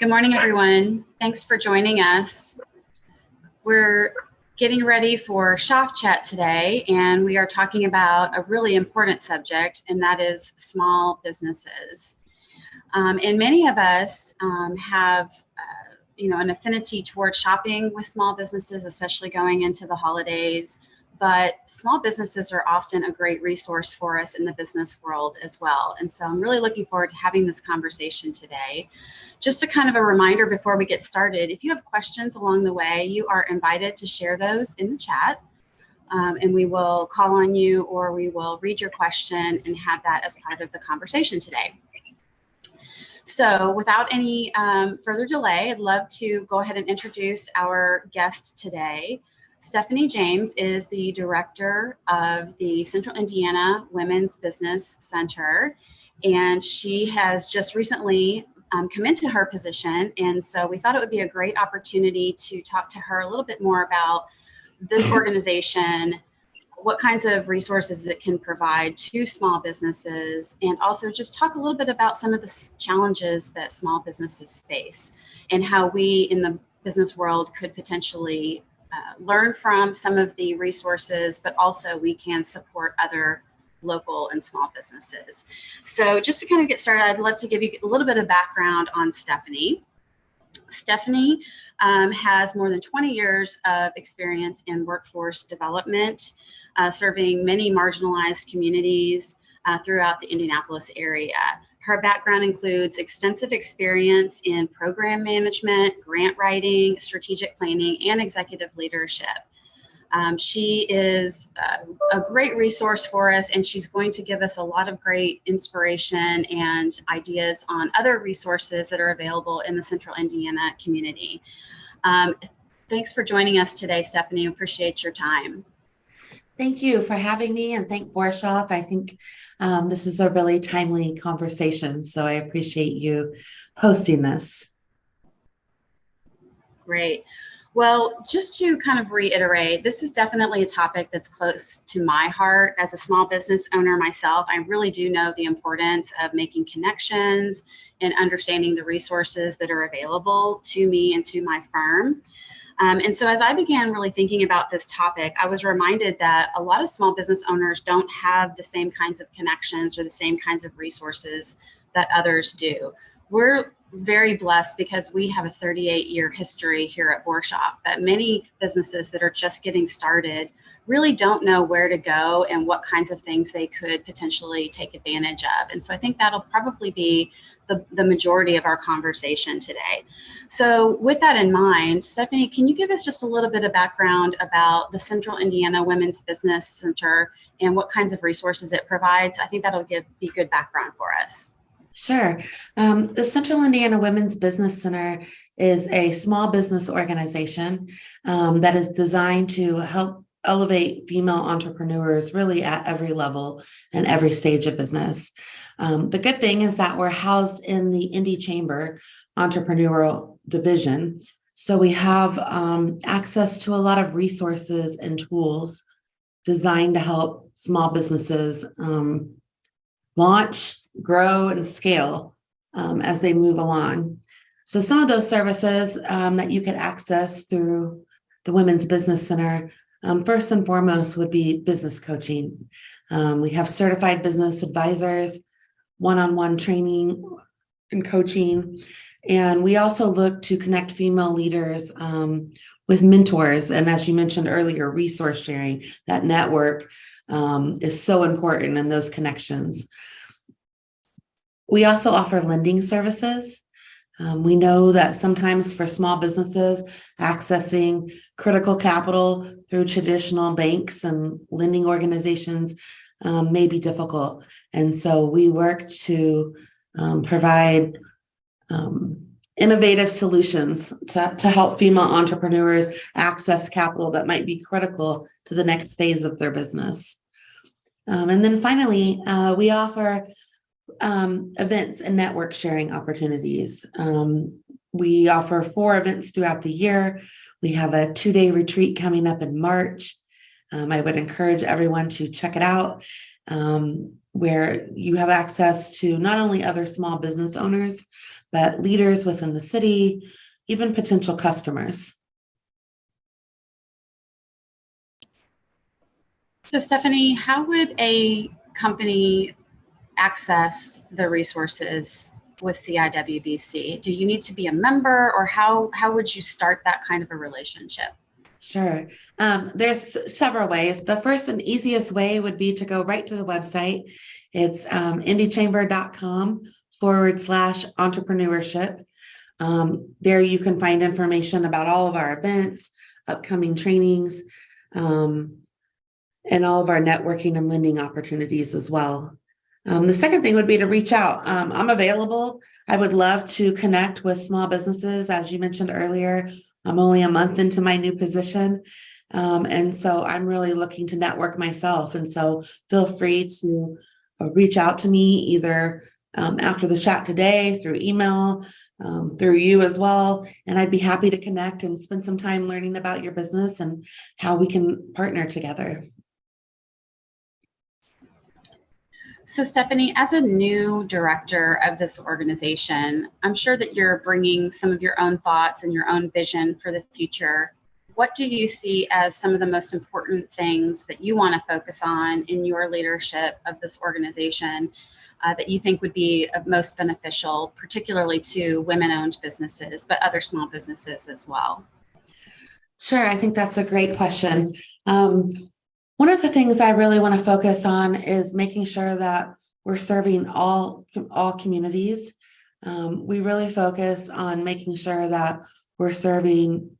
Good morning, everyone. Thanks for joining us. We're getting ready for Shoff Chat today, and we are talking about a really important subject, and that is small businesses. And many of us have an affinity towards shopping with small businesses, especially going into the holidays. But small businesses are often a great resource for us in the business world as well. And so I'm really looking forward to having this conversation today. Just a kind of a reminder before we get started, if you have questions along the way, you are invited to share those in the chat. And we will call on you, or we will read your question and have that as part of the conversation today. So without any further delay, I'd love to go ahead and introduce our guest today. Stephanie James is the director of the Central Indiana Women's Business Center, and she has just recently come into her position. And so we thought it would be a great opportunity to talk to her a little bit more about this organization, what kinds of resources it can provide to small businesses, and also just talk a little bit about some of the challenges that small businesses face and how we in the business world could potentially learn from some of the resources, but also we can support other local and small businesses. So just to kind of get started, I'd love to give you a little bit of background on Stephanie. Stephanie has more than 20 years of experience in workforce development, serving many marginalized communities throughout the Indianapolis area. Her background includes extensive experience in program management, grant writing, strategic planning, and executive leadership. She is a great resource for us, and she's going to give us a lot of great inspiration and ideas on other resources that are available in the Central Indiana community. Thanks for joining us today, Stephanie. Appreciate your time. Thank you for having me, and thank Shoff. I think this is a really timely conversation, so I appreciate you hosting this. Great. Well, just to kind of reiterate, this is definitely a topic that's close to my heart. As a small business owner myself, I really do know the importance of making connections and understanding the resources that are available to me and to my firm. And so as I began really thinking about this topic, I was reminded that a lot of small business owners don't have the same kinds of connections or the same kinds of resources that others do. We're very blessed because we have a 38-year history here at Shoff, but many businesses that are just getting started really don't know where to go and what kinds of things they could potentially take advantage of. And so I think that'll probably be the majority of our conversation today. So with that in mind, Stephanie, can you give us just a little bit of background about the Central Indiana Women's Business Center and what kinds of resources it provides? I think that'll be good background for us. Sure. The Central Indiana Women's Business Center is a small business organization that is designed to help elevate female entrepreneurs really at every level and every stage of business. The good thing is that we're housed in the Indy Chamber Entrepreneurial Division. So we have access to a lot of resources and tools designed to help small businesses launch, grow, and scale as they move along. So some of those services that you could access through the Women's Business Center, first and foremost, would be business coaching. We have certified business advisors, one-on-one training and coaching. And we also look to connect female leaders with mentors. And as you mentioned earlier, resource sharing, that network is so important in those connections. We also offer lending services. We know that sometimes for small businesses, accessing critical capital through traditional banks and lending organizations may be difficult. And so we work to provide innovative solutions to help female entrepreneurs access capital that might be critical to the next phase of their business. And then finally, we offer events and network sharing opportunities. We offer 4 events throughout the year. We have a 2-day retreat coming up in March. I would encourage everyone to check it out. where you have access to not only other small business owners, but leaders within the city, even potential customers. So Stephanie, how would a company access the resources with CIWBC? Do you need to be a member, or how would you start that kind of a relationship? Sure. There's several ways. The first and easiest way would be to go right to the website. It's indychamber.com/entrepreneurship. There you can find information about all of our events, upcoming trainings, and all of our networking and lending opportunities as well. The second thing would be to reach out. I'm available. I would love to connect with small businesses. As you mentioned earlier, I'm only a month into my new position. And so I'm really looking to network myself. And so feel free to reach out to me either after the chat today, through email, through you as well. And I'd be happy to connect and spend some time learning about your business and how we can partner together. So Stephanie, as a new director of this organization, I'm sure that you're bringing some of your own thoughts and your own vision for the future. What do you see as some of the most important things that you want to focus on in your leadership of this organization that you think would be most beneficial, particularly to women-owned businesses, but other small businesses as well? Sure, I think that's a great question. One of the things I really want to focus on is making sure that we're serving all communities. We really focus on making sure that we're serving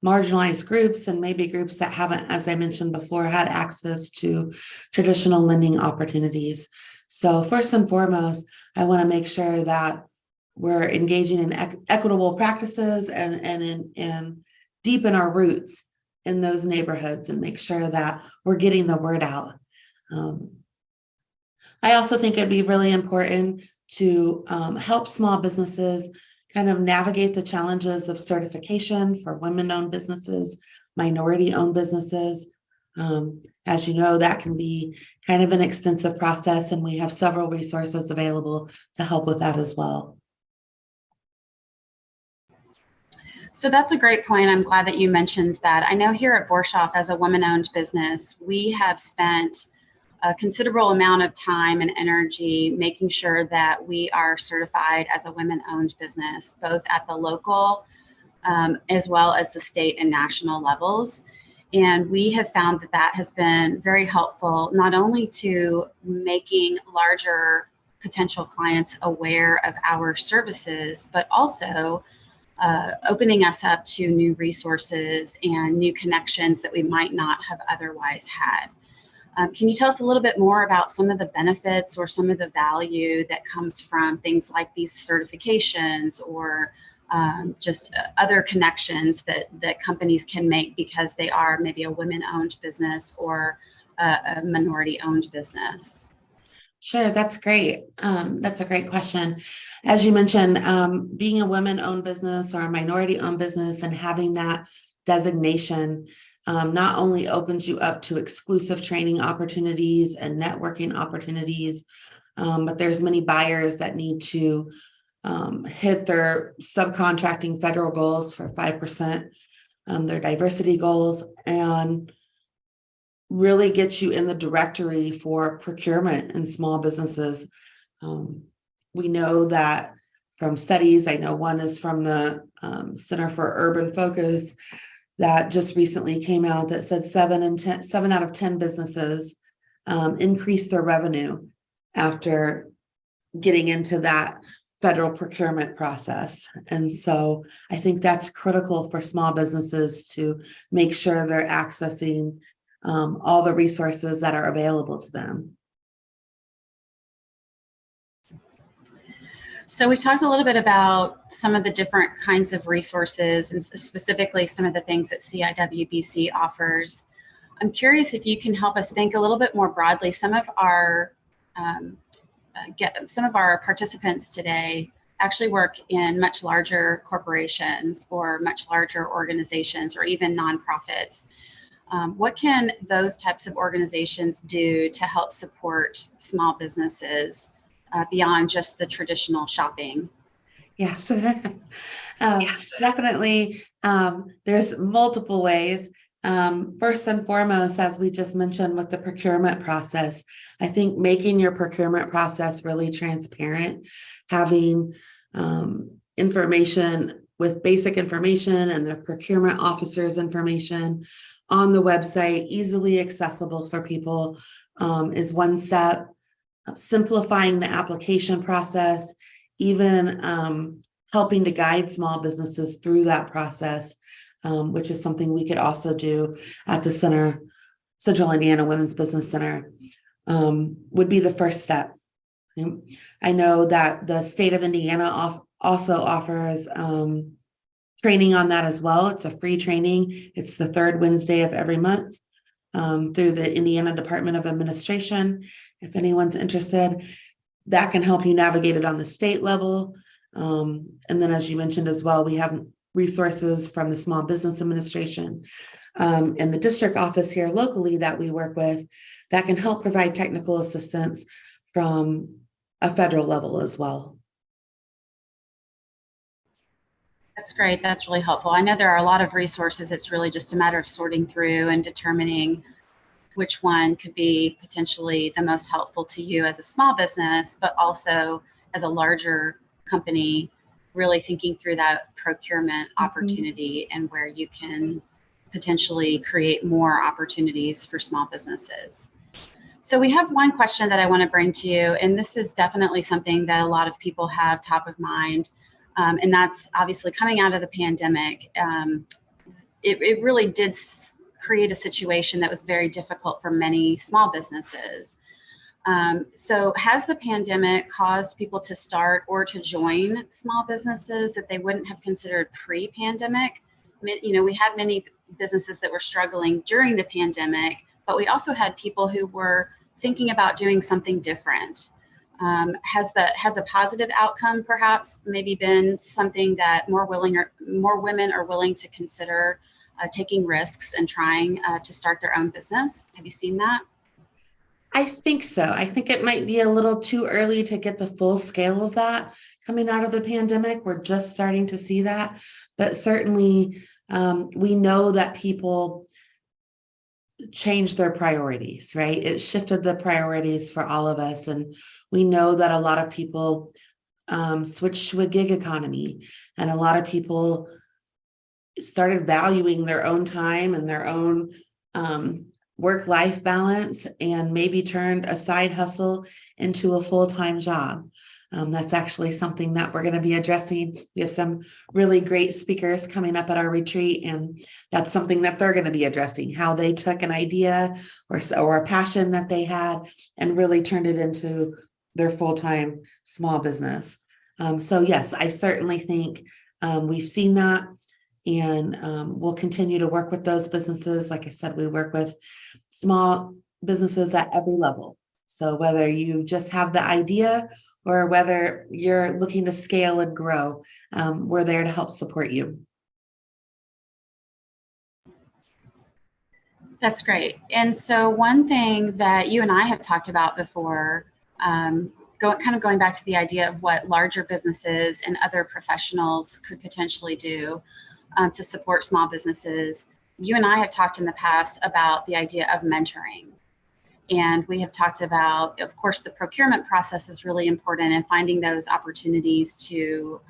marginalized groups and maybe groups that haven't, as I mentioned before, had access to traditional lending opportunities. So first and foremost, I want to make sure that we're engaging in equitable practices and deepen our roots in those neighborhoods and make sure that we're getting the word out. I also think it'd be really important to help small businesses kind of navigate the challenges of certification for women-owned businesses, minority-owned businesses. As you know, that can be kind of an extensive process, and we have several resources available to help with that as well. So that's a great point. I'm glad that you mentioned that. I know here at Shoff, as a woman-owned business, we have spent a considerable amount of time and energy making sure that we are certified as a women-owned business, both at the local as well as the state and national levels. And we have found that that has been very helpful, not only to making larger potential clients aware of our services, but also opening us up to new resources and new connections that we might not have otherwise had. Can you tell us a little bit more about some of the benefits or some of the value that comes from things like these certifications or just other connections that companies can make because they are maybe a women-owned business or a minority-owned business? Sure, that's great. That's a great question. As you mentioned, being a women-owned business or a minority-owned business and having that designation not only opens you up to exclusive training opportunities and networking opportunities, but there's many buyers that need to hit their subcontracting federal goals for 5%, their diversity goals, and really get you in the directory for procurement in small businesses. We know that from studies, I know one is from the Center for Urban Focus that just recently came out that said 7 out of 10 businesses increased their revenue after getting into that federal procurement process. And so I think that's critical for small businesses to make sure they're accessing all the resources that are available to them. So we talked a little bit about some of the different kinds of resources and specifically some of the things that CIWBC offers. I'm curious if you can help us think a little bit more broadly. Some of our participants today actually work in much larger corporations or much larger organizations or even nonprofits. What can those types of organizations do to help support small businesses beyond just the traditional shopping? Yes, definitely. There's multiple ways. First and foremost, as we just mentioned with the procurement process, I think making your procurement process really transparent, having information with basic information and the procurement officer's information on the website, easily accessible for people, is one step. Simplifying the application process, even helping to guide small businesses through that process, which is something we could also do at the Central Indiana Women's Business Center, would be the first step. I know that the state of Indiana also offers training on that as well. It's a free training. It's the third Wednesday of every month through the Indiana Department of Administration. If anyone's interested, that can help you navigate it on the state level. And then, as you mentioned as well, we have resources from the Small Business Administration and the district office here locally that we work with that can help provide technical assistance from a federal level as well. That's great. That's really helpful. I know there are a lot of resources. It's really just a matter of sorting through and determining which one could be potentially the most helpful to you as a small business, but also as a larger company, really thinking through that procurement opportunity and where you can potentially create more opportunities for small businesses. So we have one question that I want to bring to you, and this is definitely something that a lot of people have top of mind, and that's obviously coming out of the pandemic. It really did create a situation that was very difficult for many small businesses. So has the pandemic caused people to start or to join small businesses that they wouldn't have considered pre-pandemic? You know, we had many businesses that were struggling during the pandemic, but we also had people who were thinking about doing something different. Has a positive outcome perhaps maybe been something that more women are willing to consider taking risks and trying to start their own business? Have you seen that? I think so. I think it might be a little too early to get the full scale of that coming out of the pandemic. We're just starting to see that, but certainly we know that people change their priorities, right? It shifted the priorities for all of us. And we know that a lot of people switched to a gig economy, and a lot of people started valuing their own time and their own work-life balance, and maybe turned a side hustle into a full-time job. That's actually something that we're going to be addressing. We have some really great speakers coming up at our retreat, and that's something that they're going to be addressing, how they took an idea or a passion that they had and really turned it into their full-time small business. So yes, I certainly think we've seen that, and we'll continue to work with those businesses. Like I said, we work with small businesses at every level. So whether you just have the idea or whether you're looking to scale and grow, we're there to help support you. That's great. And so one thing that you and I have talked about before, going back to the idea of what larger businesses and other professionals could potentially do to support small businesses, you and I have talked in the past about the idea of mentoring. And we have talked about, of course, the procurement process is really important, and finding those opportunities to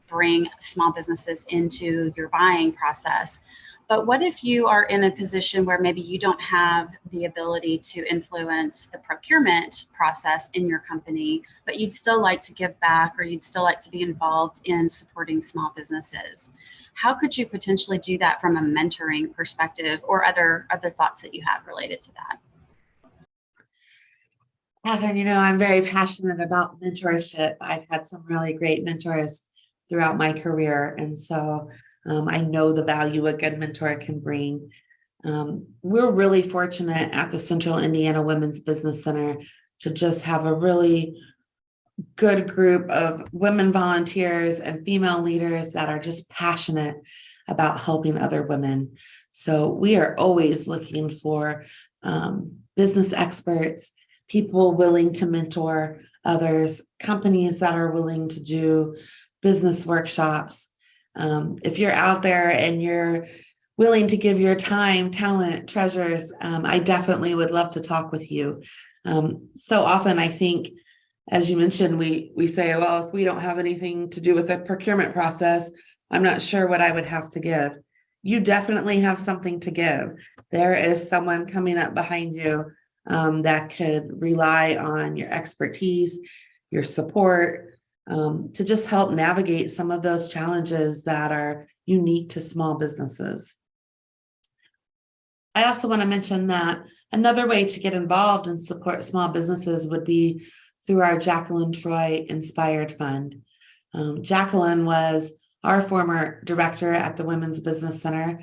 bring small businesses into your buying process. But what if you are in a position where maybe you don't have the ability to influence the procurement process in your company, but you'd still like to give back, or you'd still like to be involved in supporting small businesses? How could you potentially do that from a mentoring perspective, or other thoughts that you have related to that? Catherine, you know, I'm very passionate about mentorship. I've had some really great mentors throughout my career. And so I know the value a good mentor can bring. We're really fortunate at the Central Indiana Women's Business Center to just have a really good group of women volunteers and female leaders that are just passionate about helping other women. So we are always looking for business experts, people willing to mentor others, companies that are willing to do business workshops. If you're out there and you're willing to give your time, talent, treasures, I definitely would love to talk with you. So often I think, as you mentioned, we say, well, if we don't have anything to do with the procurement process, I'm not sure what I would have to give. You definitely have something to give. There is someone coming up behind you that could rely on your expertise, your support, to just help navigate some of those challenges that are unique to small businesses. I also want to mention that another way to get involved and support small businesses would be through our Jacqueline Troy Inspired Fund. Jacqueline was our former director at the Women's Business Center,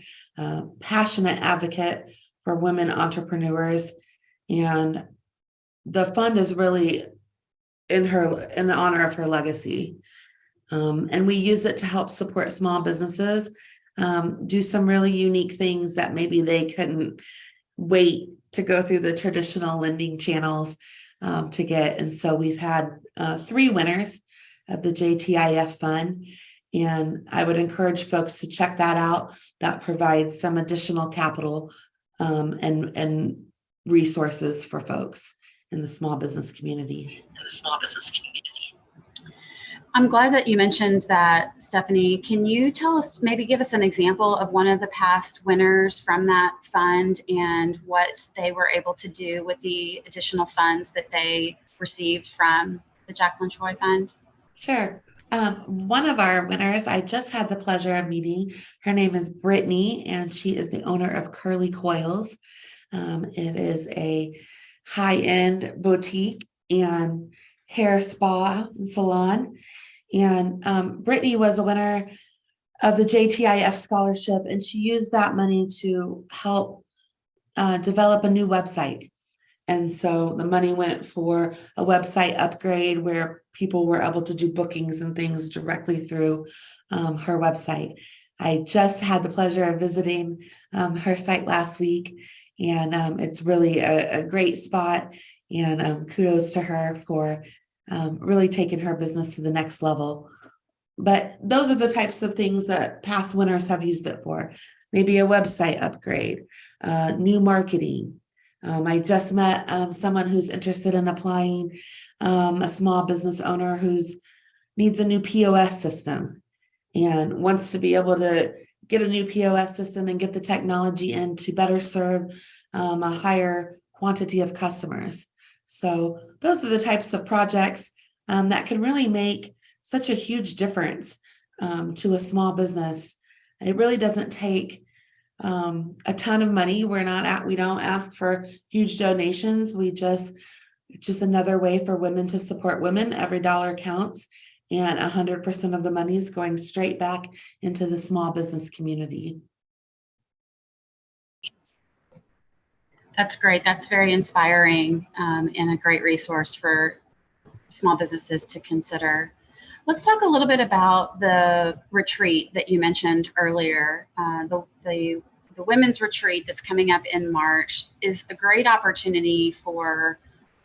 passionate advocate for women entrepreneurs, and the fund is really in honor of her legacy. And we use it to help support small businesses do some really unique things that maybe they couldn't wait to go through the traditional lending channels to get. And so we've had 3 winners of the JTIF fund, and I would encourage folks to check that out. That provides some additional capital and resources for folks in the small business community. I'm glad that you mentioned that, Stephanie. Can you tell us, maybe give us an example of one of the past winners from that fund and what they were able to do with the additional funds that they received from the Jacqueline Troy Fund? Sure. One of our winners, I just had the pleasure of meeting. Her name is Brittany, and she is the owner of Curly Coils. It is a high-end boutique and hair spa and salon. And Brittany was a winner of the JTIF scholarship, and she used that money to help develop a new website. And so the money went for a website upgrade where people were able to do bookings and things directly through her website. I just had the pleasure of visiting her site last week, and it's really a great spot. And kudos to her for really taking her business to the next level. But those are the types of things that past winners have used it for. Maybe a website upgrade, new marketing. I just met someone who's interested in applying, a small business owner who's needs a new POS system and wants to be able to get a new POS system and get the technology in to better serve a higher quantity of customers. So those are the types of projects that can really make such a huge difference to a small business. It really doesn't take a ton of money. We don't ask for huge donations. It's just another way for women to support women. Every dollar counts, and 100% of the money is going straight back into the small business community. That's great. That's very inspiring and a great resource for small businesses to consider. Let's talk a little bit about the retreat that you mentioned earlier. The women's retreat that's coming up in March is a great opportunity for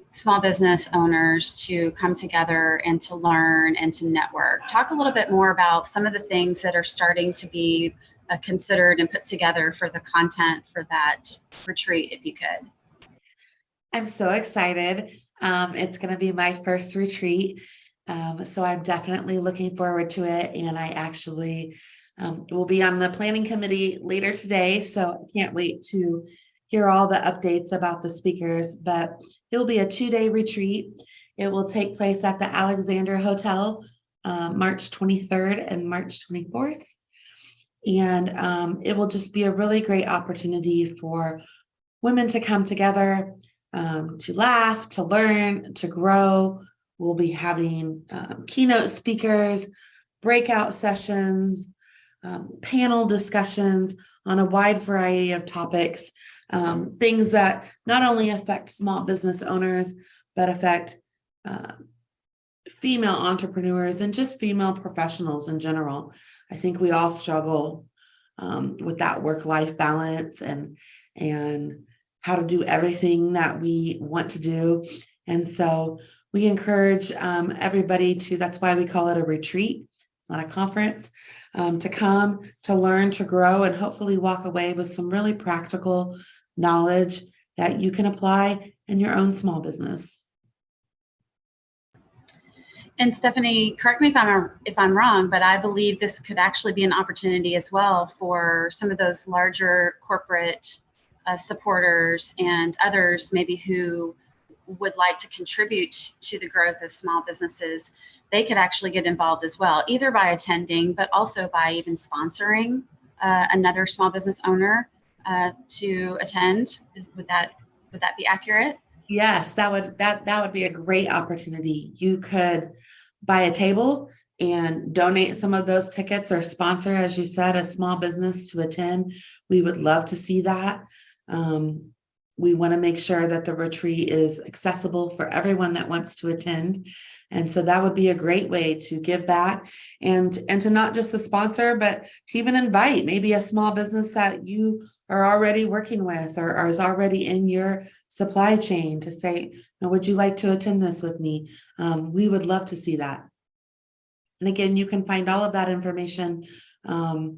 small business owners to come together and to learn and to network. Talk a little bit more about some of the things that are starting to be considered and put together for the content for that retreat, if you could. I'm so excited. It's going to be my first retreat. So I'm definitely looking forward to it. And I actually will be on the planning committee later today. So I can't wait to hear all the updates about the speakers, but it will be a 2-day retreat. It will take place at the Alexander Hotel, March 23rd and March 24th. And it will just be a really great opportunity for women to come together, to laugh, to learn, to grow. We'll be having keynote speakers, breakout sessions, panel discussions on a wide variety of topics, things that not only affect small business owners, but affect female entrepreneurs and just female professionals in general. I think we all struggle with that work-life balance and how to do everything that we want to do. And so we encourage everybody to, that's why we call it a retreat. It's not a conference, to come, to learn, to grow, and hopefully walk away with some really practical knowledge that you can apply in your own small business. And Stephanie, correct me if I'm wrong, but I believe this could actually be an opportunity as well for some of those larger corporate supporters and others maybe who would like to contribute to the growth of small businesses. They could actually get involved as well, either by attending, but also by even sponsoring another small business owner to attend. Would that be accurate? Yes, that would be a great opportunity. You could buy a table and donate some of those tickets, or sponsor, as you said, a small business to attend. We would love to see that. We want to make sure that the retreat is accessible for everyone that wants to attend. And so that would be a great way to give back and to not just the sponsor, but to even invite maybe a small business that you are already working with or is already in your supply chain to say, would you like to attend this with me? We would love to see that. And again, you can find all of that information on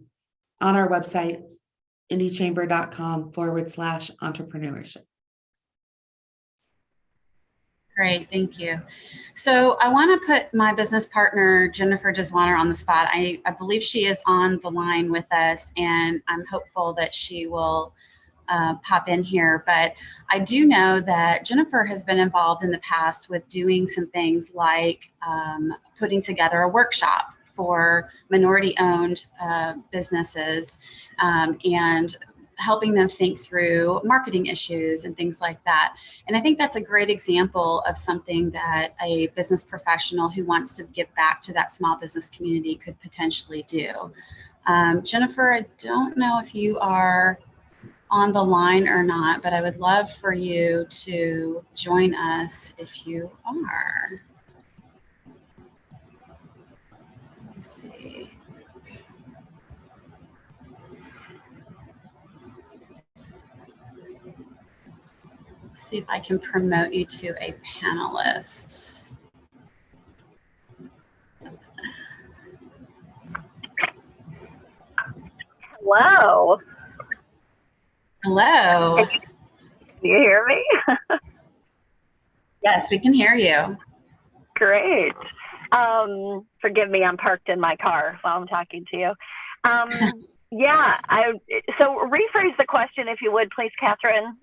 our website, indychamber.com/entrepreneurship. Great, thank you. So I want to put my business partner, Jennifer Deswanner, on the spot. I believe she is on the line with us, and I'm hopeful that she will pop in here. But I do know that Jennifer has been involved in the past with doing some things like putting together a workshop for minority-owned businesses and helping them think through marketing issues and things like that. And I think that's a great example of something that a business professional who wants to give back to that small business community could potentially do. Jennifer, I don't know if you are on the line or not, but I would love for you to join us if you are. Let me see. See if I can promote you to a panelist. Hello. Hello. Can you hear me? Yes, we can hear you. Great. Forgive me, I'm parked in my car while I'm talking to you. Yeah, so rephrase the question if you would, please, Catherine.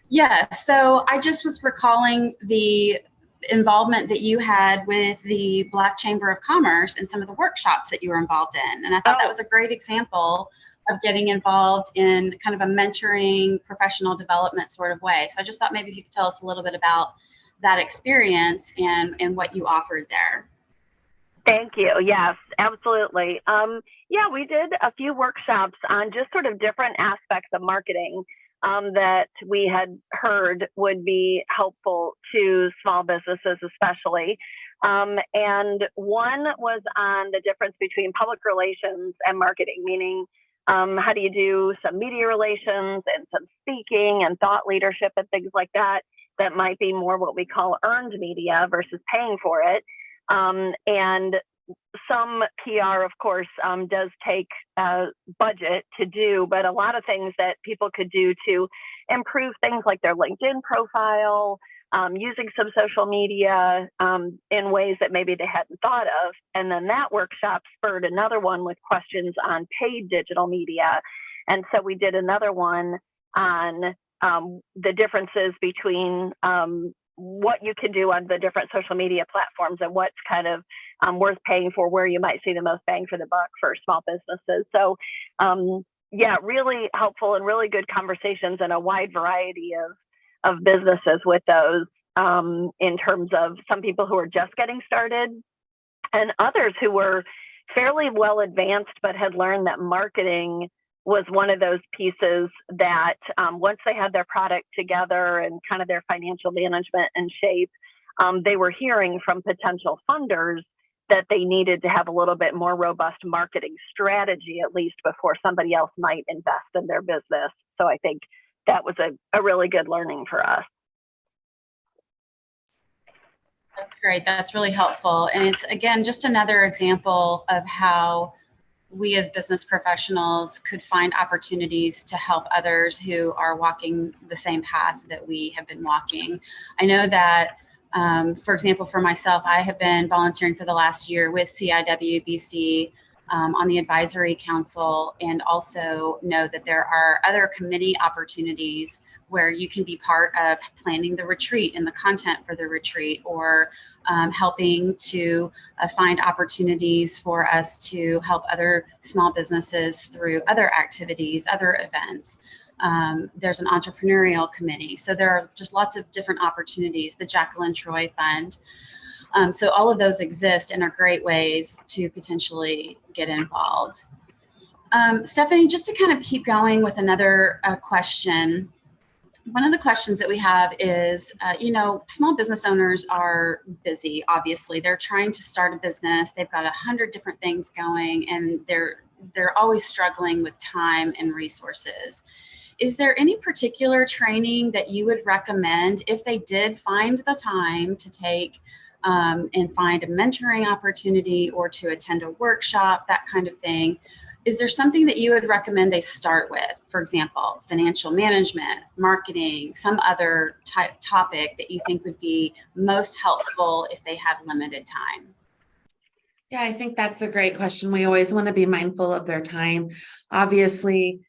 Yeah, so I just was recalling the involvement that you had with the Black Chamber of Commerce and some of the workshops that you were involved in. And I thought that was a great example of getting involved in kind of a mentoring, professional development sort of way. So I just thought maybe if you could tell us a little bit about that experience and what you offered there. Thank you. Yes, absolutely. Yeah, we did a few workshops on just sort of different aspects of marketing that we had heard would be helpful to small businesses especially. And one was on the difference between public relations and marketing, meaning how do you do some media relations and some speaking and thought leadership and things like that, that might be more what we call earned media versus paying for it. And some PR, of course, does take budget to do, but a lot of things that people could do to improve things like their LinkedIn profile, using some social media in ways that maybe they hadn't thought of. And then that workshop spurred another one with questions on paid digital media. And so we did another one on the differences between what you can do on the different social media platforms and what's kind of worth paying for, where you might see the most bang for the buck for small businesses. So yeah, really helpful and really good conversations and a wide variety of businesses with those in terms of some people who are just getting started and others who were fairly well advanced but had learned that marketing was one of those pieces that once they had their product together and kind of their financial management in shape, they were hearing from potential funders that they needed to have a little bit more robust marketing strategy, at least before somebody else might invest in their business. So I think that was a really good learning for us. That's great. That's really helpful. And it's, again, just another example of how we as business professionals could find opportunities to help others who are walking the same path that we have been walking. I know that, for example, for myself, I have been volunteering for the last year with CIWBC on the advisory council, and also know that there are other committee opportunities where you can be part of planning the retreat and the content for the retreat, or helping to find opportunities for us to help other small businesses through other activities, other events. There's an entrepreneurial committee. So there are just lots of different opportunities, the Jacqueline Troy Fund. So all of those exist and are great ways to potentially get involved. Stephanie, just to kind of keep going with another question. One of the questions that we have is, small business owners are busy, obviously. They're trying to start a business. They've got 100 different things going, and they're always struggling with time and resources. Is there any particular training that you would recommend if they did find the time to take and find a mentoring opportunity or to attend a workshop, that kind of thing? Is there something that you would recommend they start with? For example, financial management, marketing, some other topic that you think would be most helpful if they have limited time? Yeah, I think that's a great question. We always want to be mindful of their time. Obviously,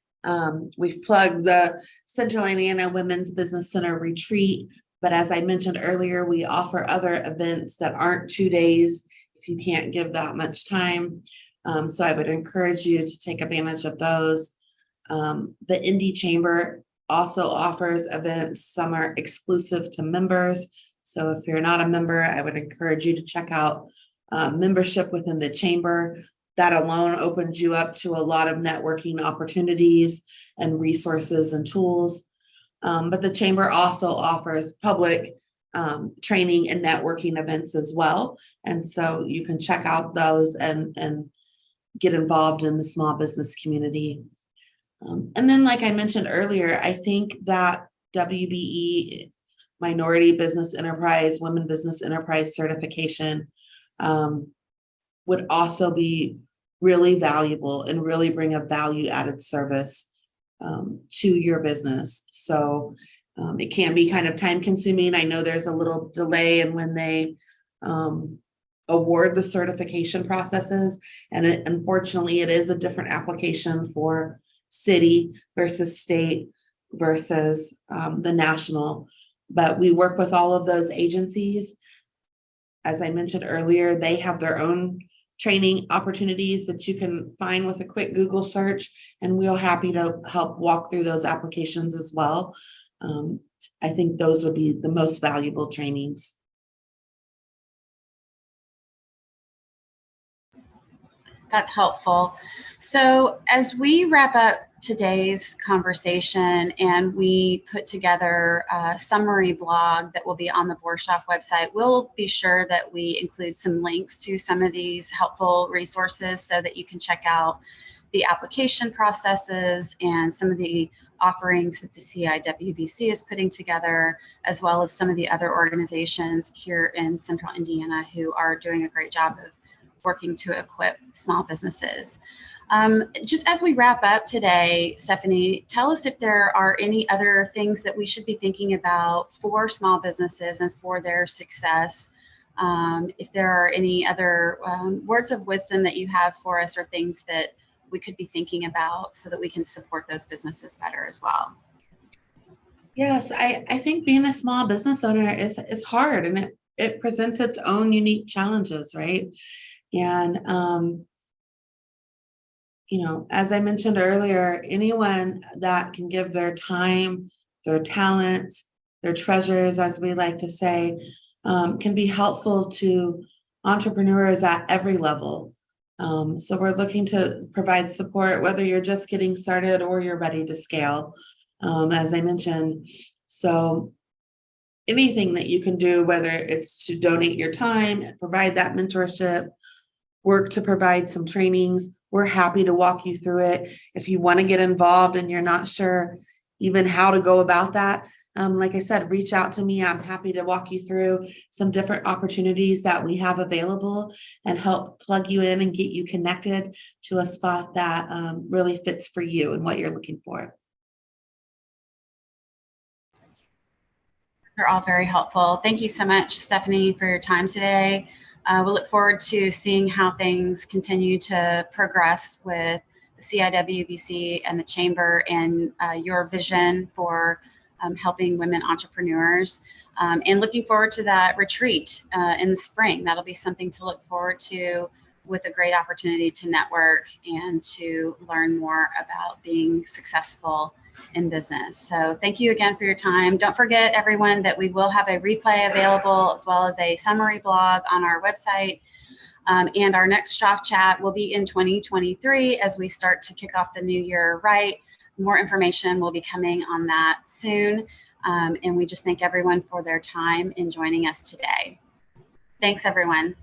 we've plugged the Central Indiana Women's Business Center retreat, but as I mentioned earlier, we offer other events that aren't 2 days if you can't give that much time. So I would encourage you to take advantage of those. The Indy Chamber also offers events. Some are exclusive to members. So if you're not a member, I would encourage you to check out membership within the chamber. That alone opens you up to a lot of networking opportunities and resources and tools. But the chamber also offers public training and networking events as well. And so you can check out those and get involved in the small business community. And then, like I mentioned earlier, I think that WBE Minority Business Enterprise, Women Business Enterprise certification would also be really valuable and really bring a value added service to your business. So it can be kind of time consuming. I know there's a little delay in when they award the certification processes. And unfortunately, it is a different application for city versus state versus the national. But we work with all of those agencies. As I mentioned earlier, they have their own training opportunities that you can find with a quick Google search, and we're happy to help walk through those applications as well. I think those would be the most valuable trainings. That's helpful. So as we wrap up today's conversation and we put together a summary blog that will be on the Shoff website, we'll be sure that we include some links to some of these helpful resources so that you can check out the application processes and some of the offerings that the CIWBC is putting together, as well as some of the other organizations here in Central Indiana who are doing a great job of working to equip small businesses. Just as we wrap up today, Stephanie, tell us if there are any other things that we should be thinking about for small businesses and for their success. If there are any other words of wisdom that you have for us, or things that we could be thinking about so that we can support those businesses better as well. Yes, I think being a small business owner is hard, and it presents its own unique challenges, right? And, as I mentioned earlier, anyone that can give their time, their talents, their treasures, as we like to say, can be helpful to entrepreneurs at every level. So we're looking to provide support, whether you're just getting started or you're ready to scale, as I mentioned. So anything that you can do, whether it's to donate your time, provide that mentorship, work to provide some trainings. We're happy to walk you through it. If you want to get involved and you're not sure even how to go about that, like I said, reach out to me. I'm happy to walk you through some different opportunities that we have available and help plug you in and get you connected to a spot that really fits for you and what you're looking for. They're all very helpful. Thank you so much, Stephanie, for your time today. We'll look forward to seeing how things continue to progress with the CIWBC and the Chamber and your vision for helping women entrepreneurs. And looking forward to that retreat in the spring. That'll be something to look forward to, with a great opportunity to network and to learn more about being successful in business. So thank you again for your time. Don't forget, everyone, that we will have a replay available as well as a summary blog on our website. And our next Shoff Chat will be in 2023 as we start to kick off the new year right. More information will be coming on that soon. And we just thank everyone for their time in joining us today. Thanks, everyone.